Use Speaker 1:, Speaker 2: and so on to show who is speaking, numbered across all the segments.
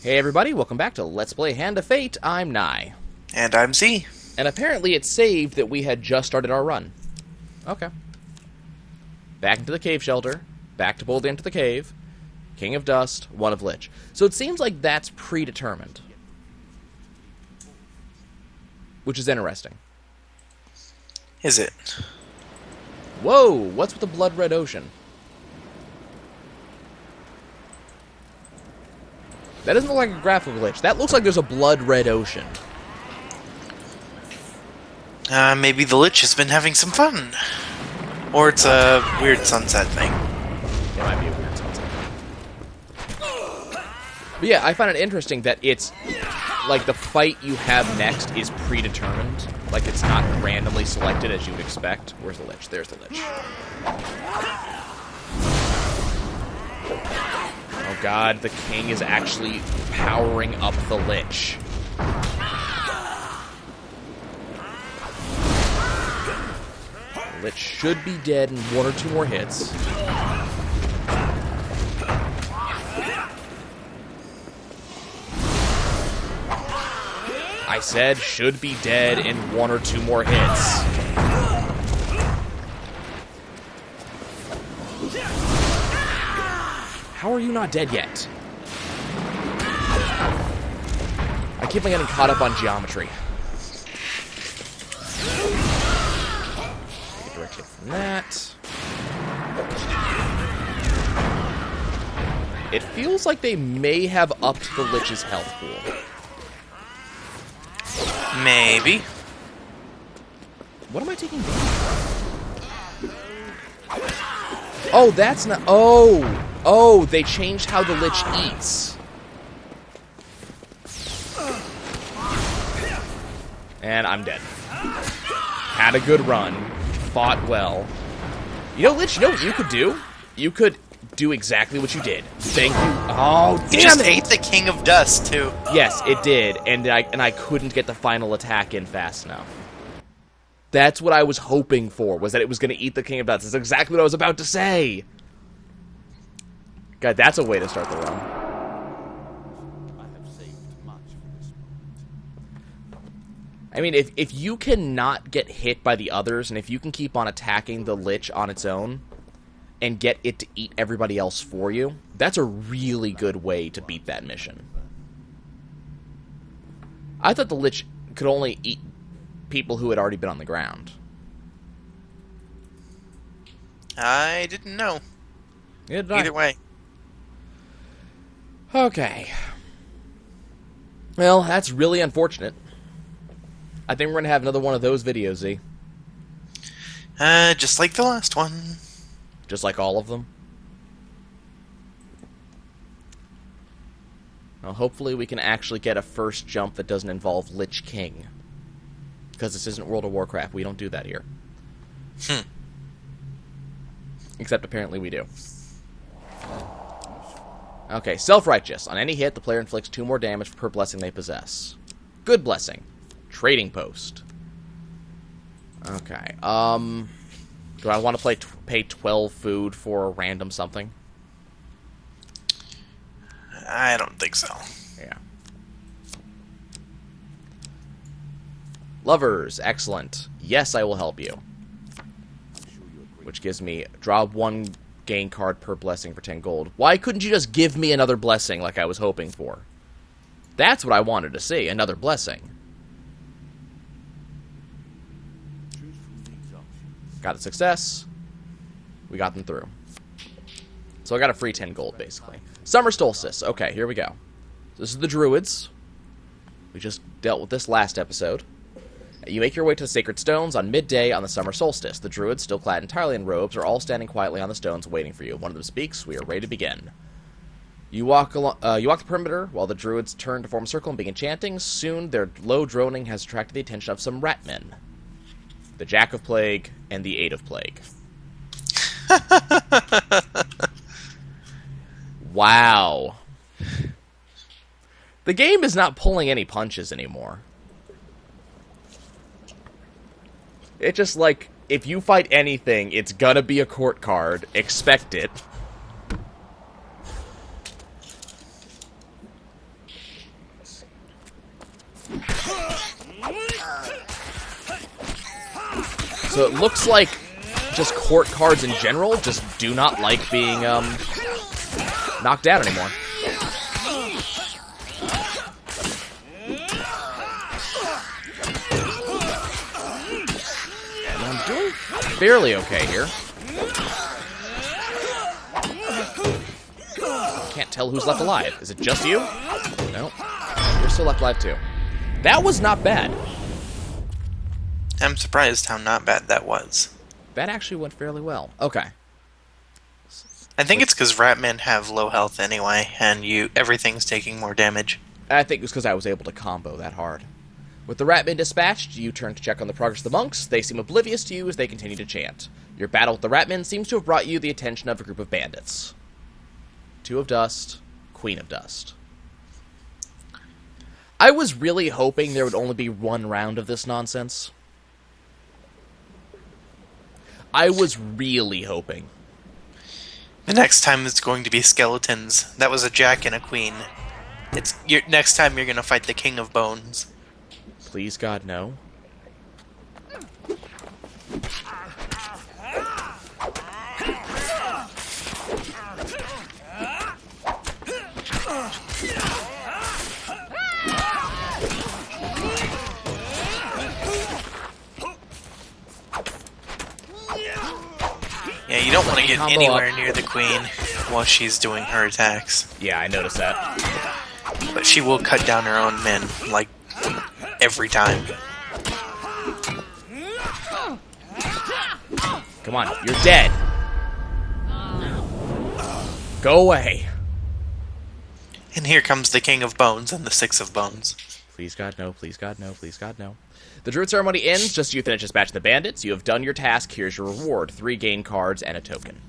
Speaker 1: Hey everybody, welcome back to Let's Play Hand of Fate. I'm Nye.
Speaker 2: And I'm Z.
Speaker 1: And apparently it saved that we had just started our run. Okay. Back into the cave shelter. Back to boldly into the cave. King of Dust, one of Lich. So it seems like that's predetermined. Which is interesting.
Speaker 2: Is it?
Speaker 1: Whoa, what's with the blood red ocean? That doesn't look like a graphical glitch. That looks like there's a blood red ocean.
Speaker 2: Maybe the Lich has been having some fun. Or it's a weird sunset thing.
Speaker 1: It might be a weird sunset. But yeah, I find it interesting that it's like the fight you have next is predetermined. Like it's not randomly selected as you would expect. Where's the Lich? There's the Lich. Oh god, the king is actually powering up the Lich. The Lich should be dead in one or two more hits. I said should be dead in one or two more hits. How are you not dead yet? I keep on getting caught up on geometry. Get a direct hit from that. It feels like they may have upped the Lich's health pool.
Speaker 2: Maybe.
Speaker 1: What am I taking damage from? Oh, that's not... Oh, they changed how the Lich eats. And I'm dead. Had a good run. Fought well. You know, Lich, you know what you could do? You could do exactly what you did. Thank you. Oh, damn it!
Speaker 2: You just ate the King of Dust, too.
Speaker 1: Yes, it did. And I couldn't get the final attack in fast enough. That's what I was hoping for, was that it was going to eat the King of Dust. That's exactly what I was about to say. God, that's a way to start the run. I mean, if you cannot get hit by the others, and if you can keep on attacking the Lich on its own, and get it to eat everybody else for you, that's a really good way to beat that mission. I thought the Lich could only eat people who had already been on the ground.
Speaker 2: I didn't know. Either way.
Speaker 1: Okay. Well, that's really unfortunate. I think we're going to have another one of those videos, Z.
Speaker 2: Just like the last one.
Speaker 1: Just like all of them. Well, hopefully we can actually get a first jump that doesn't involve Lich King. Because this isn't World of Warcraft. We don't do that here. Except apparently we do. Okay, Self-Righteous. On any hit, the player inflicts 2 more damage per blessing they possess. Good Blessing. Trading Post. Okay, do I want to pay 12 food for a random something?
Speaker 2: I don't think so.
Speaker 1: Yeah. Lovers, excellent. Yes, I will help you. Which gives me, draw 1 gain card per blessing for 10 gold. Why couldn't you just give me another blessing like I was hoping for? That's what I wanted to see, another blessing. Got a success. We got them through. So I got a free 10 gold, basically. Summer Solstice. Okay, here we go. This is the Druids. We just dealt with this last episode. You make your way to the Sacred Stones on midday on the Summer Solstice. The Druids, still clad entirely in robes, are all standing quietly on the stones waiting for you. One of them speaks. We are ready to begin. You walk the perimeter while the Druids turn to form a circle and begin chanting. Soon, their low droning has attracted the attention of some ratmen. The Jack of Plague and the Eight of Plague. Wow. The game is not pulling any punches anymore. It's just like, if you fight anything, it's gonna be a court card. Expect it. So it looks like just court cards in general just do not like being knocked down anymore. And I'm doing fairly okay here. Can't tell who's left alive. Is it just you? No. You're still left alive too. That was not bad.
Speaker 2: I'm surprised how not bad that was.
Speaker 1: That actually went fairly well. Okay.
Speaker 2: I think it's because Ratmen have low health anyway, and everything's taking more damage.
Speaker 1: I think it was because I was able to combo that hard. With the Ratmen dispatched, you turn to check on the progress of the monks. They seem oblivious to you as they continue to chant. Your battle with the Ratmen seems to have brought you the attention of a group of bandits. 2 of Dust, Queen of Dust. I was really hoping there would only be 1 round of this nonsense. I was really hoping.
Speaker 2: The next time it's going to be skeletons. That was a jack and a queen. Next time you're going to fight the King of Bones.
Speaker 1: Please, God, no.
Speaker 2: Yeah, you don't want to get anywhere near the queen while she's doing her attacks.
Speaker 1: Yeah, I noticed that.
Speaker 2: But she will cut down her own men, like, every time.
Speaker 1: Come on, you're dead. Go away.
Speaker 2: And here comes the King of Bones and the 6 of Bones.
Speaker 1: Please, God, no. Please, God, no. Please, God, no. The Druid ceremony ends just as you finish dispatching the bandits. You have done your task. Here's your reward. 3 gain cards and a token.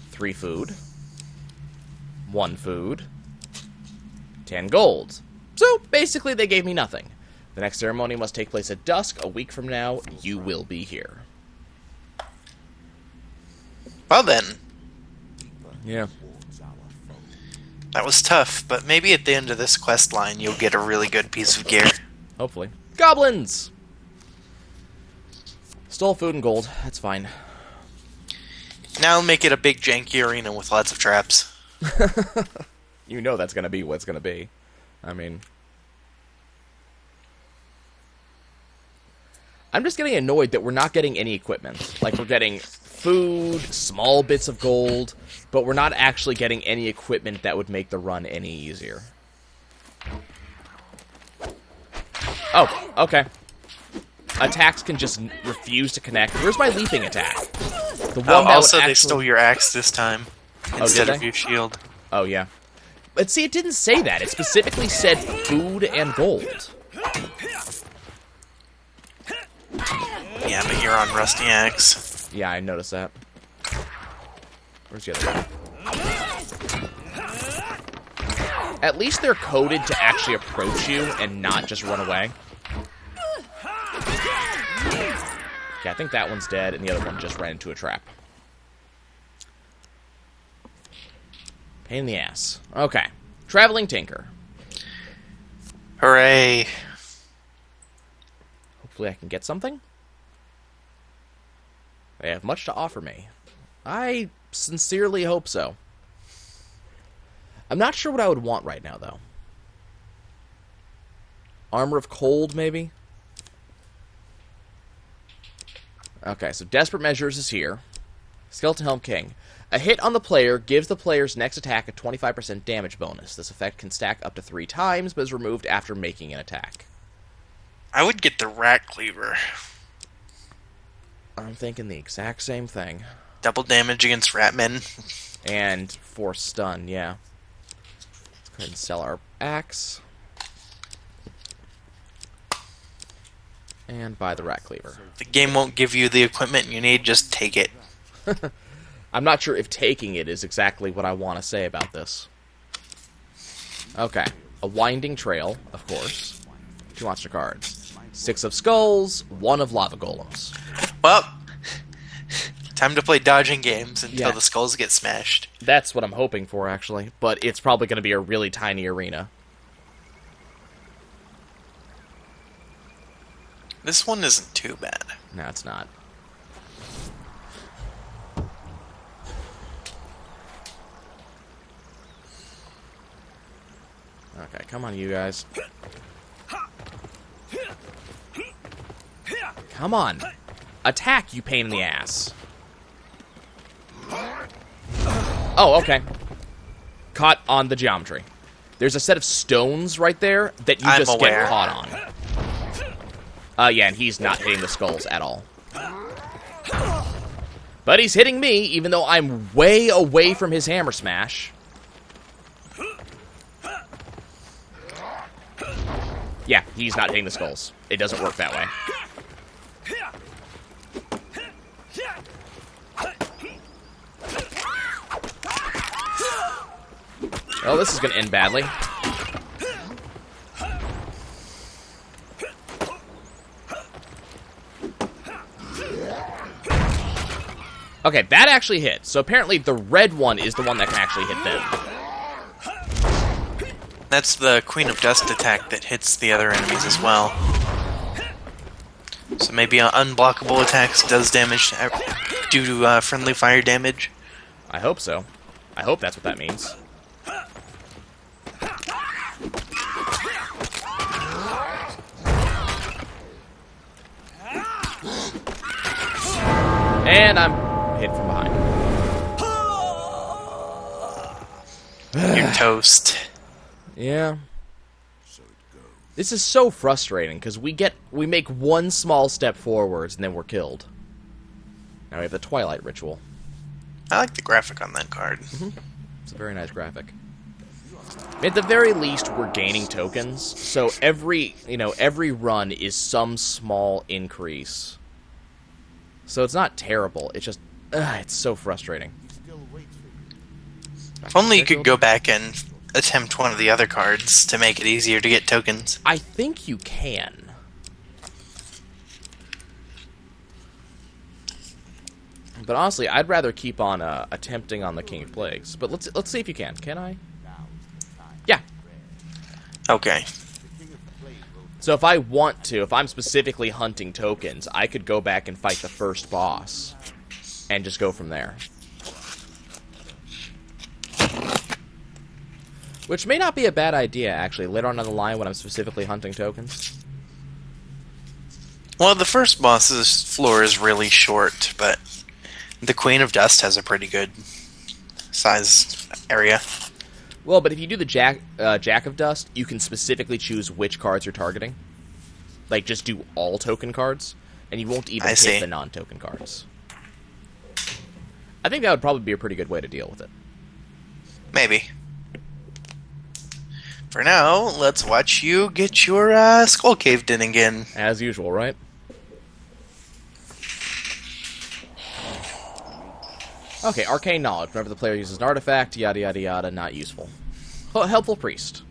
Speaker 1: 3 food. 1 food. 10 gold. So, basically, they gave me nothing. The next ceremony must take place at dusk. A week from now, you will be here.
Speaker 2: Well then.
Speaker 1: Yeah.
Speaker 2: That was tough, but maybe at the end of this quest line you'll get a really good piece of gear.
Speaker 1: Hopefully. Goblins! Stole food and gold. That's fine.
Speaker 2: Now make it a big janky arena with lots of traps.
Speaker 1: You know that's going to be what's going to be. I mean... I'm just getting annoyed that we're not getting any equipment. Like, we're getting food, small bits of gold, but we're not actually getting any equipment that would make the run any easier. Oh, okay. Attacks can just refuse to connect. Where's my leaping attack? The one that
Speaker 2: also,
Speaker 1: would
Speaker 2: they stole your axe this time instead of your shield.
Speaker 1: Oh, yeah. But see, it didn't say that. It specifically said food and gold.
Speaker 2: Yeah, but you're on Rusty Axe.
Speaker 1: Yeah, I noticed that. Where's the other one? At least they're coded to actually approach you and not just run away. Okay, I think that one's dead, and the other one just ran into a trap. Pain in the ass. Okay. Traveling Tinker.
Speaker 2: Hooray.
Speaker 1: Hopefully I can get something. They have much to offer me. I sincerely hope so. I'm not sure what I would want right now, though. Armor of Cold, maybe? Okay, so Desperate Measures is here. Skeleton Helm King. A hit on the player gives the player's next attack a 25% damage bonus. This effect can stack up to 3 times, but is removed after making an attack.
Speaker 2: I would get the Rat Cleaver.
Speaker 1: I'm thinking the exact same thing.
Speaker 2: Double damage against Ratmen.
Speaker 1: And force stun, yeah. Let's go ahead and sell our axe. And buy the Rat Cleaver.
Speaker 2: The game won't give you the equipment you need, just take it.
Speaker 1: I'm not sure if taking it is exactly what I want to say about this. Okay. A Winding Trail, of course. 2 monster cards. 6 of Skulls, 1 of Lava Golems.
Speaker 2: Well, time to play dodging games until the skulls get smashed.
Speaker 1: That's what I'm hoping for, actually. But it's probably going to be a really tiny arena.
Speaker 2: This one isn't too bad.
Speaker 1: No, it's not. Okay, come on, you guys. Come on. Attack, you pain in the ass. Oh, okay. Caught on the geometry. There's a set of stones right there that you just get caught on. Yeah, and he's not hitting the skulls at all. But he's hitting me, even though I'm way away from his hammer smash. Yeah, he's not hitting the skulls. It doesn't work that way. Oh, this is going to end badly. Okay, that actually hit. So apparently the red one is the one that can actually hit them.
Speaker 2: That's the Queen of Dust attack that hits the other enemies as well. So maybe unblockable attacks does damage due to friendly fire damage.
Speaker 1: I hope so. I hope that's what that means. And I'm hit from behind.
Speaker 2: You're toast.
Speaker 1: Yeah. This is so frustrating because we make one small step forwards and then we're killed. Now we have the Twilight ritual.
Speaker 2: I like the graphic on that card.
Speaker 1: It's a very nice graphic. At the very least, we're gaining tokens, so every run is some small increase. So it's not terrible. It's just, it's so frustrating.
Speaker 2: If only you could go back and attempt one of the other cards to make it easier to get tokens.
Speaker 1: I think you can. But honestly, I'd rather keep on attempting on the King of Plagues. But let's see if you can. Can I? Yeah.
Speaker 2: Okay.
Speaker 1: So if I want to, if I'm specifically hunting tokens, I could go back and fight the first boss and just go from there. Which may not be a bad idea, actually, later on down the line when I'm specifically hunting tokens.
Speaker 2: Well, the first boss's floor is really short, but the Queen of Dust has a pretty good size area.
Speaker 1: Well, but if you do the Jack of Dust, you can specifically choose which cards you're targeting. Like, just do all token cards, and you won't even hit the non-token cards. I think that would probably be a pretty good way to deal with it.
Speaker 2: Maybe. For now, let's watch you get your skull caved in again.
Speaker 1: As usual, right? Okay, arcane knowledge. Whenever the player uses an artifact, yada yada yada, not useful. Oh, helpful priest.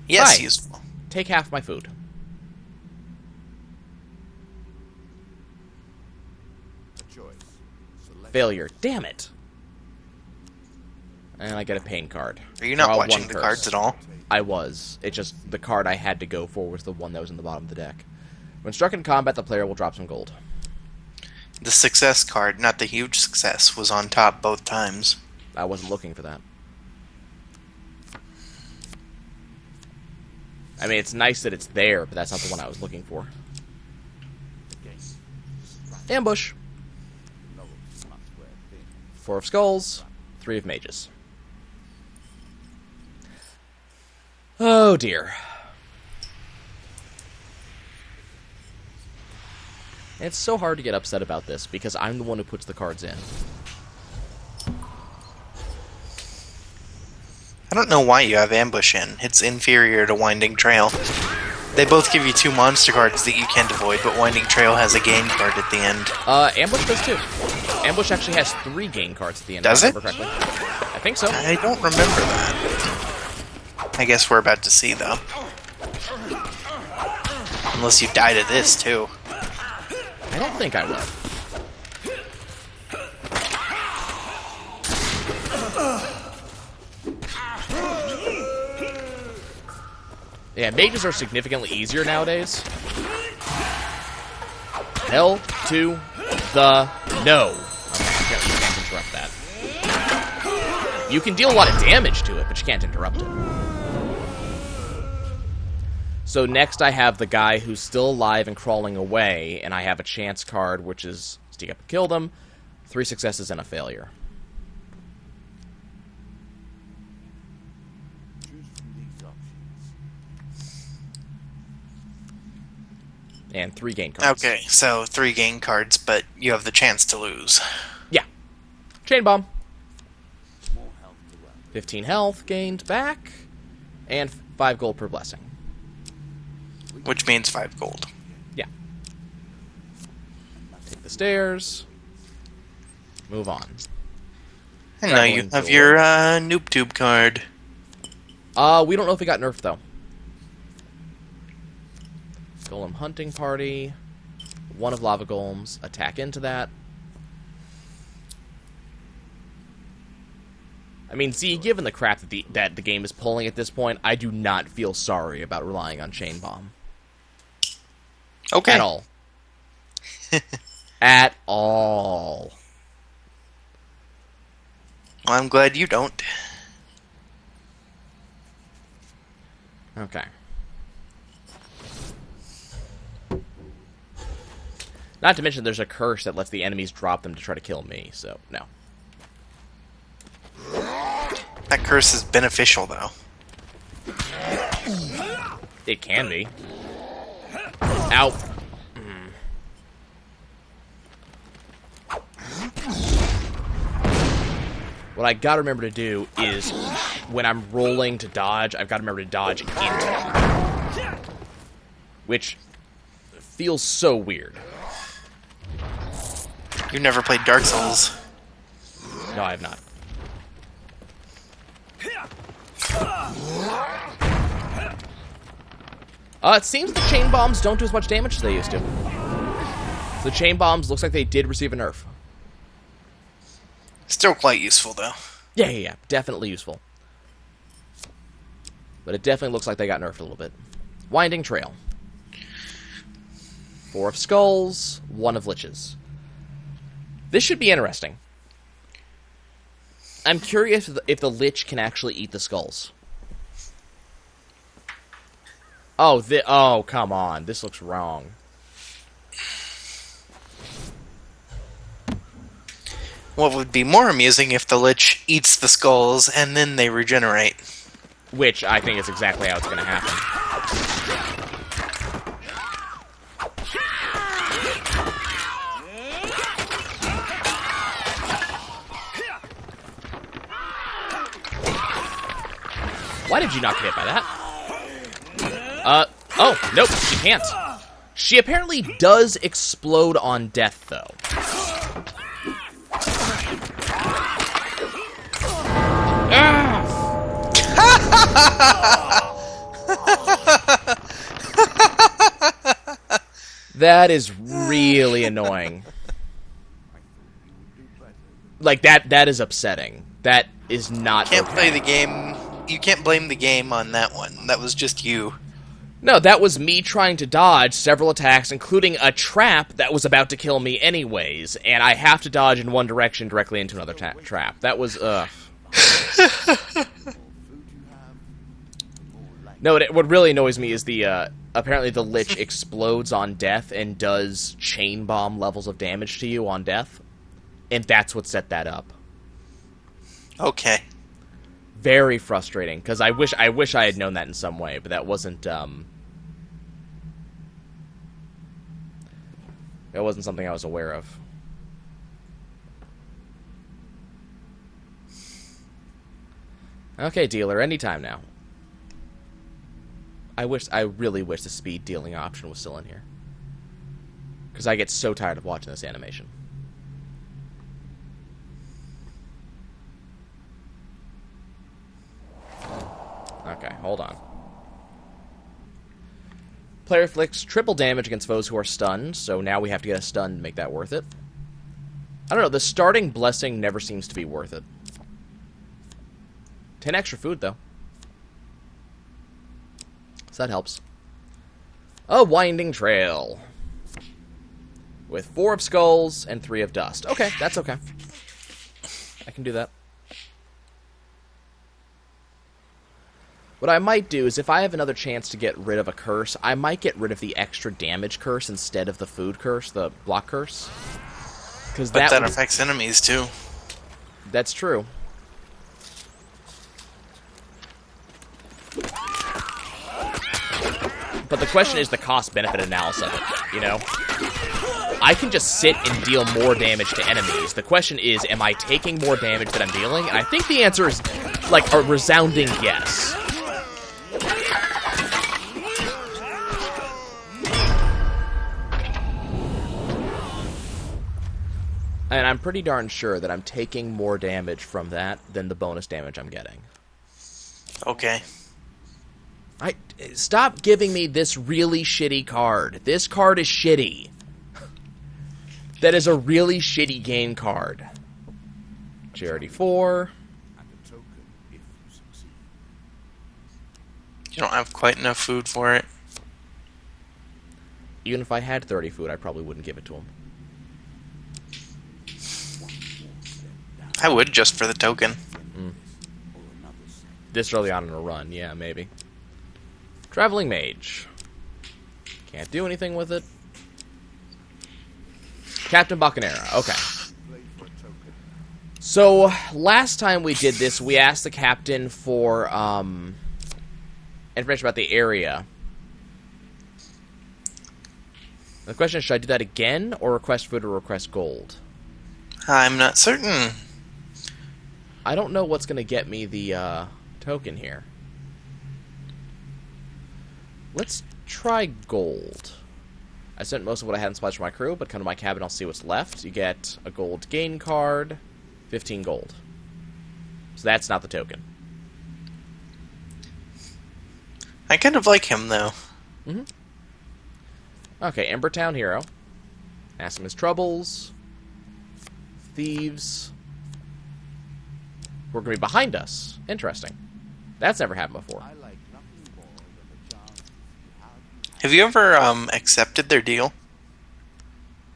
Speaker 2: Yes,
Speaker 1: Hi.
Speaker 2: useful.
Speaker 1: Take half my food. Failure. Damn it. And I get a pain card.
Speaker 2: Are you not watching the cards at all?
Speaker 1: I was. It's just the card I had to go for was the one that was in the bottom of the deck. When struck in combat, the player will drop some gold.
Speaker 2: The success card, not the huge success, was on top both times.
Speaker 1: I wasn't looking for that. I mean, it's nice that it's there, but that's not the one I was looking for. Ambush. 4 of skulls, 3 of mages. Oh dear. It's so hard to get upset about this because I'm the one who puts the cards in.
Speaker 2: I don't know why you have Ambush in. It's inferior to Winding Trail. They both give you 2 monster cards that you can't avoid, but Winding Trail has a gain card at the end.
Speaker 1: Ambush does too. Ambush actually has 3 gain cards at the end.
Speaker 2: Does it?
Speaker 1: Correctly. I think so.
Speaker 2: I don't remember that. I guess we're about to see, though. Unless you die to this, too.
Speaker 1: I don't think I will. Yeah, mages are significantly easier nowadays. Hell to the no. Okay, you can't interrupt that. You can deal a lot of damage to it, but you can't interrupt it. So next I have the guy who's still alive and crawling away, and I have a chance card, which is sneak up and kill them. 3 successes and a failure. And 3 gain cards.
Speaker 2: Okay, so 3 gain cards, but you have the chance to lose.
Speaker 1: Yeah. Chain bomb. 15 health gained back, and 5 gold per blessing.
Speaker 2: Which means 5 gold.
Speaker 1: Yeah. Take the stairs. Move on.
Speaker 2: And now you have your noob tube card.
Speaker 1: We don't know if it got nerfed, though. Golem hunting party. 1 of lava golems. Attack into that. I mean, see, given the crap that the game is pulling at this point, I do not feel sorry about relying on Chain Bomb.
Speaker 2: Okay.
Speaker 1: At all. At all.
Speaker 2: Well, I'm glad you don't.
Speaker 1: Okay. Not to mention there's a curse that lets the enemies drop them to try to kill me, so no.
Speaker 2: That curse is beneficial, though.
Speaker 1: It can be. Ow. What I gotta remember to do is, when I'm rolling to dodge, I've gotta remember to dodge into them. Which feels so weird.
Speaker 2: You've never played Dark Souls.
Speaker 1: No, I have not. It seems the chain bombs don't do as much damage as they used to. So the chain bombs looks like they did receive a nerf.
Speaker 2: Still quite useful, though.
Speaker 1: Yeah. Definitely useful. But it definitely looks like they got nerfed a little bit. Winding Trail. 4 of skulls, 1 of liches. This should be interesting. I'm curious if the lich can actually eat the skulls. Oh, come on. This looks wrong.
Speaker 2: What would be more amusing if the lich eats the skulls and then they regenerate.
Speaker 1: Which I think is exactly how it's going to happen. Why did you not get hit by that? Oh, nope, she can't. She apparently does explode on death, though. That is really annoying. Like, that is upsetting. That is not
Speaker 2: Can't
Speaker 1: okay.
Speaker 2: play the game. You can't blame the game on that one. That was just you.
Speaker 1: No, that was me trying to dodge several attacks, including a trap that was about to kill me anyways, and I have to dodge in one direction directly into another trap. That was, No, what really annoys me is the, apparently the lich explodes on death and does chain bomb levels of damage to you on death, and that's what set that up.
Speaker 2: Okay.
Speaker 1: Very frustrating, because I wish I had known that in some way, but that wasn't, that wasn't something I was aware of. Okay, dealer, anytime now. I really wish the speed dealing option was still in here. Because I get so tired of watching this animation. Okay, hold on. Player inflicts triple damage against foes who are stunned, so now we have to get a stun to make that worth it. I don't know, the starting blessing never seems to be worth it. 10 extra food, though. So that helps. A winding trail. With 4 of skulls and 3 of dust. Okay, that's okay. I can do that. What I might do is if I have another chance to get rid of a curse, I might get rid of the extra damage curse instead of the food curse, the block curse.
Speaker 2: But that affects enemies too.
Speaker 1: That's true. But the question is the cost-benefit analysis of it, you know? I can just sit and deal more damage to enemies. The question is, am I taking more damage than I'm dealing? And I think the answer is, like, a resounding yes. And I'm pretty darn sure that I'm taking more damage from that than the bonus damage I'm getting.
Speaker 2: Okay.
Speaker 1: Stop giving me this really shitty card. This card is shitty. That is a really shitty game card. Charity 4.
Speaker 2: You don't have quite enough food for it.
Speaker 1: Even if I had 30 food, I probably wouldn't give it to him.
Speaker 2: I would, just for the token.
Speaker 1: This early on in a run, yeah, maybe. Traveling Mage. Can't do anything with it. Captain Bacanera, okay. So, last time we did this, we asked the captain for information about the area. The question is, should I do that again, or request food or request gold?
Speaker 2: I'm not certain.
Speaker 1: I don't know what's going to get me the token here. Let's try gold. I sent most of what I had in supplies for my crew, but come to my cabin, I'll see what's left. You get a gold gain card, 15 gold. So that's not the token.
Speaker 2: I kind of like him, though.
Speaker 1: Mm-hmm. Okay, Embertown Hero. Ask him his troubles. Thieves. Who are going to be behind us. Interesting. That's never happened before.
Speaker 2: Have you ever accepted their deal?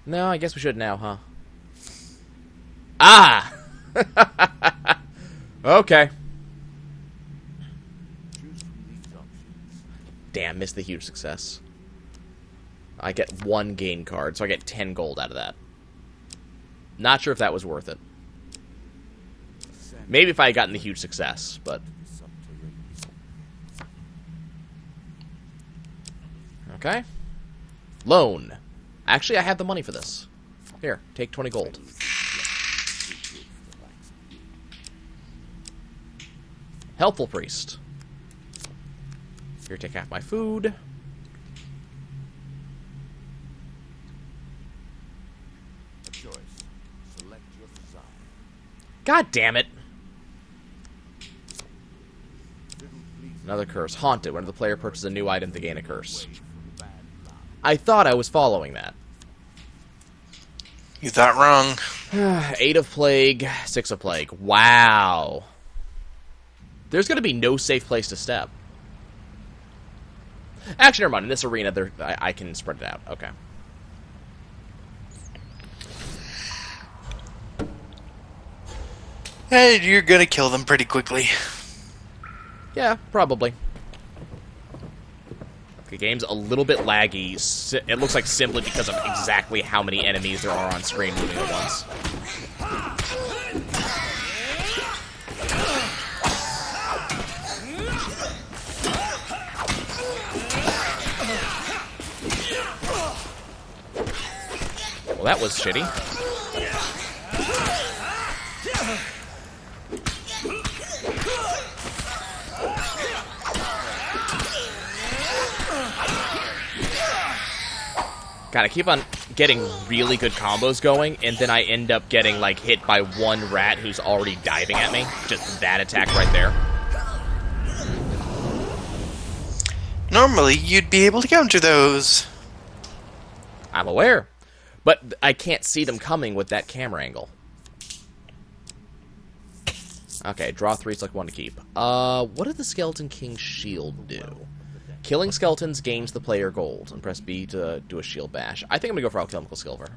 Speaker 1: No, I guess we should now, huh? Ah! Okay. Damn, missed the huge success. I get 1 gain card, so I get 10 gold out of that. Not sure if that was worth it. Maybe if I had gotten the huge success, but... Okay. Loan. Actually, I have the money for this. Here, take 20 gold. Helpful Priest. Here, take half my food. God damn it. Another curse. Haunted. When the player purchases a new item to gain a curse. I thought I was following that.
Speaker 2: You thought wrong.
Speaker 1: 8 of Plague, 6 of Plague. Wow. There's going to be no safe place to step. Actually, never mind. In this arena, I can spread it out. Okay.
Speaker 2: Hey, you're gonna kill them pretty quickly.
Speaker 1: Yeah, probably. The game's a little bit laggy. It looks like simply because of exactly how many enemies there are on screen moving at once. Well, that was shitty. God, I keep on getting really good combos going, and then I end up getting, like, hit by one rat who's already diving at me. Just that attack right there.
Speaker 2: Normally, you'd be able to counter those.
Speaker 1: I'm aware. But I can't see them coming with that camera angle. Okay, draw 3, select 1 to keep. What did the Skeleton King's shield do? Killing skeletons gains the player gold, and press B to do a shield bash. I think I'm going to go for Alchemical Silver.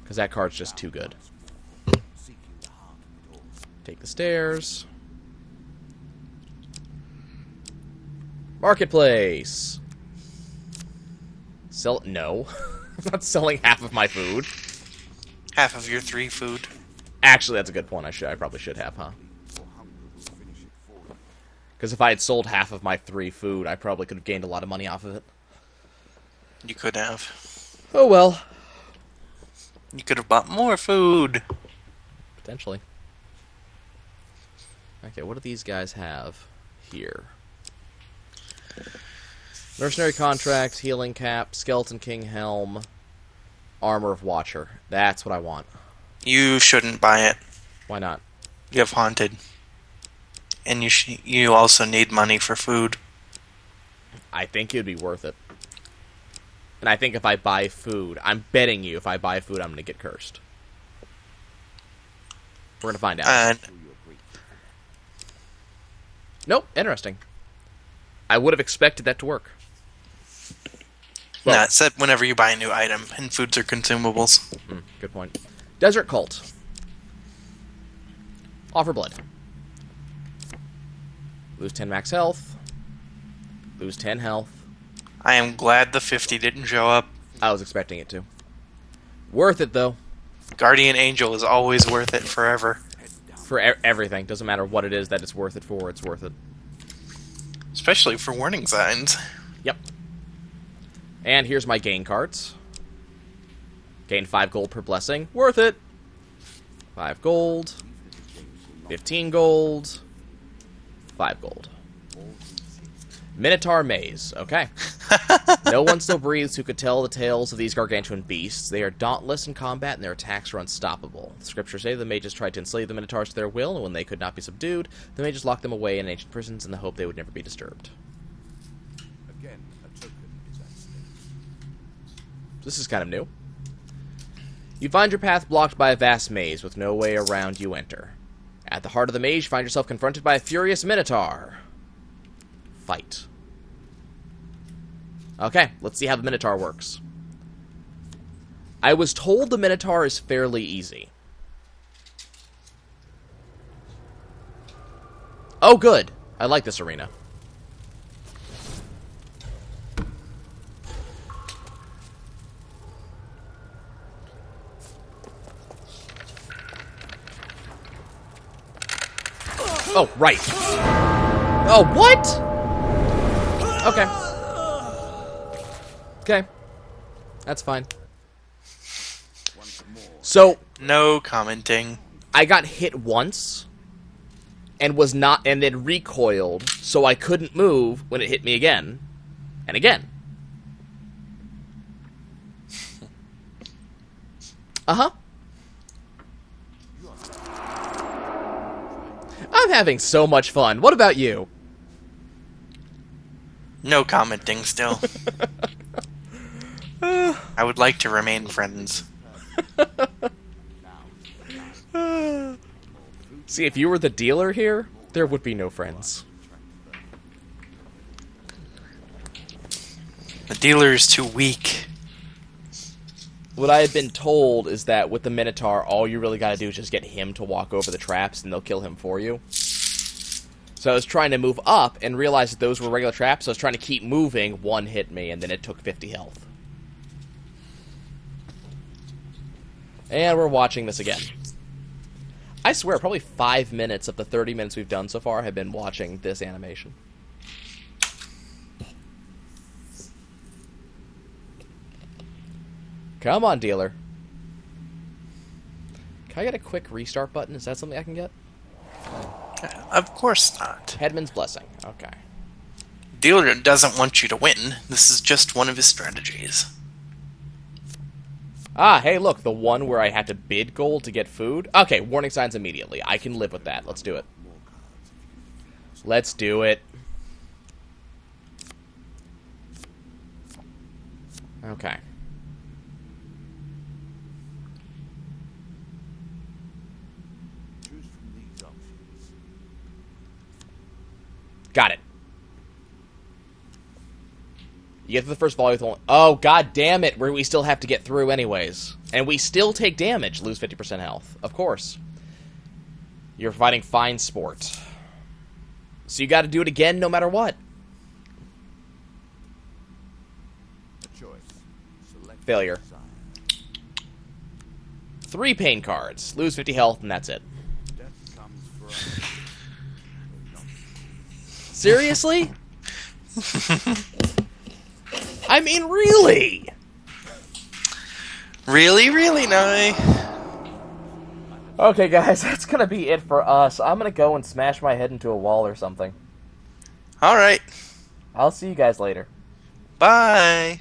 Speaker 1: Because that card's just too good. Take the stairs. Marketplace. Sell... No. I'm not selling half of my food.
Speaker 2: Half of your 3 food.
Speaker 1: Actually, that's a good point. I probably should have, huh? Because if I had sold half of my 3 food, I probably could have gained a lot of money off of it.
Speaker 2: You could have.
Speaker 1: Oh well.
Speaker 2: You could have bought more food.
Speaker 1: Potentially. Okay, what do these guys have here? Mercenary contract, healing cap, skeleton king helm, armor of watcher. That's what I want.
Speaker 2: You shouldn't buy it.
Speaker 1: Why not?
Speaker 2: You have haunted. And you also need money for food.
Speaker 1: I think it would be worth it. And I think if I buy food, I'm betting you if I buy food, I'm going to get cursed. We're going to find out. Nope, interesting. I would have expected that to work. Well,
Speaker 2: nah, it said whenever you buy a new item, and foods are consumables.
Speaker 1: Good point. Desert Cult. Offer blood. Lose 10 max health. Lose 10 health.
Speaker 2: I am glad the 50 didn't show up.
Speaker 1: I was expecting it to. Worth it, though.
Speaker 2: Guardian Angel is always worth it forever.
Speaker 1: For everything. Doesn't matter what it is that it's worth it for, it's worth it.
Speaker 2: Especially for warning signs.
Speaker 1: Yep. And here's my gain cards. Gain 5 gold per blessing. Worth it. 5 gold. 15 gold. 5 gold. Minotaur Maze. Okay. No one still breathes who could tell the tales of these gargantuan beasts. They are dauntless in combat, and their attacks are unstoppable. The scriptures say the mages tried to enslave the Minotaurs to their will, and when they could not be subdued, the mages locked them away in ancient prisons in the hope they would never be disturbed.
Speaker 3: Again, a token is at stake.
Speaker 1: This is kind of new. You find your path blocked by a vast maze with no way around you enter. At the heart of the maze, you find yourself confronted by a furious Minotaur. Fight. Okay, let's see how the Minotaur works. I was told the Minotaur is fairly easy. Oh, good. I like this arena. Oh, right. Oh, what? Okay. Okay. That's fine. So,
Speaker 2: No commenting.
Speaker 1: I got hit once and was not, and then recoiled, so I couldn't move when it hit me again and again. Uh-huh. I'm having so much fun. What about you?
Speaker 2: No commenting still. I would like to remain friends.
Speaker 1: See, if you were the dealer here, there would be no friends.
Speaker 2: The dealer is too weak.
Speaker 1: What I have been told is that with the Minotaur, all you really gotta do is just get him to walk over the traps, and they'll kill him for you. So I was trying to move up, and realized that those were regular traps, so I was trying to keep moving, one hit me, and then it took 50 health. And we're watching this again. I swear, probably 5 minutes of the 30 minutes we've done so far have been watching this animation. Come on, dealer. Can I get a quick restart button? Is that something I can get?
Speaker 2: Of course not.
Speaker 1: Headman's Blessing. Okay.
Speaker 2: Dealer doesn't want you to win. This is just one of his strategies.
Speaker 1: Ah, hey, look. The one where I had to bid gold to get food. Okay, warning signs immediately. I can live with that. Let's do it. Let's do it. Okay.
Speaker 3: Choose from these options.
Speaker 1: Got it. You get to the first volley with only... Oh, god damn it. We still have to get through anyways. And we still take damage. Lose 50% health. Of course. You're fighting fine sport. So you gotta do it again no matter what. Failure. 3 pain cards. Lose 50 health, and that's it.
Speaker 3: Death comes for us.
Speaker 1: Seriously? I mean, really?
Speaker 2: Really, Nye?
Speaker 1: Okay, guys, that's gonna be it for us. I'm gonna go and smash my head into a wall or something.
Speaker 2: Alright.
Speaker 1: I'll see you guys later.
Speaker 2: Bye.